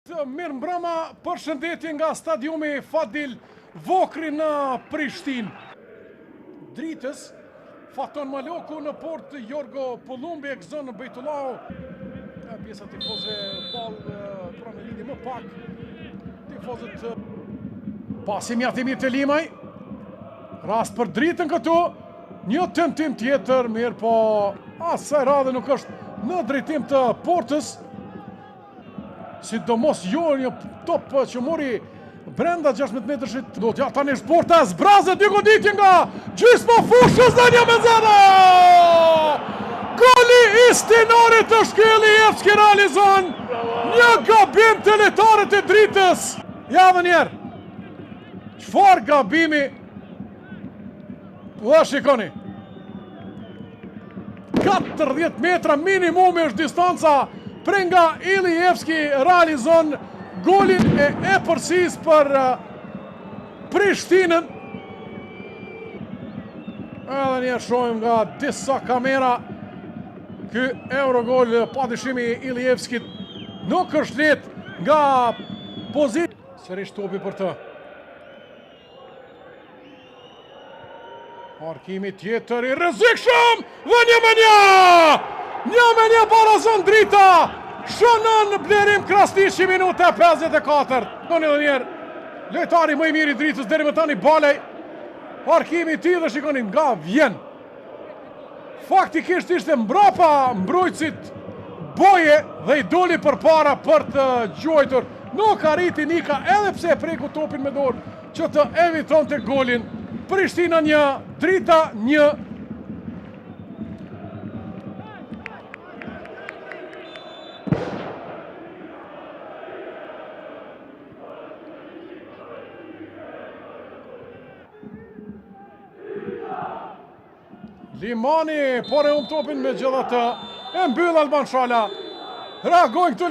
Mirë mbrëma, përshëndetje nga stadiumi Fadil Vokri në Prishtinë. Dritës Faton Maloku në port Jorgo Pulumbi, zonë Bejtullau. Pjesa tifozë ballë pranë lindje më pak. Tifozët pasi mjaftimit të Limaj. Rast për dritën këtu. Një tentim tjetër, mirë po asaj radhe nuk është në drejtim të portës. Sidomos jo një top që mori brenda 16 metrëshit. Do t'ja tani porta zbrazët një goditje nga gjysma fushës dhe 1-0! Goli i stinorit të Ilievski realizon një gabim të letarit e dritës. Ja dhe njerë, qëfar gabimi? Dhe shikoni, 40 metra minimumi është distanca pre nga Ilievski realizon golin e përsis për Prishtinën. Edhe një shohim nga disa kamera. Ky Eurogol pa dyshimi Ilievskit nuk është lehtë nga pozitë. Sërish topi për të. Markimi tjetër i rrezikshëm dhe 1-1! 1-1 barazon drita. Shënon Blerim Krasniqi minuta 54. Doni edhe njerë, lojtari më i mirë i dritës deri më tani Balej. Markimi i tij dhe shikoni nga vjen. Faktikisht ishte mbrapa mbrojtësit Boje dhe i doli përpara për të gjuajtur. Nuk arriti Nika edhe pse e preku topin me dorë që të evitonte golin. Prishtina 1, Drita 1. Limani por e topin me gjithatë. E mbyll Alban Shala. Reagojnë këtu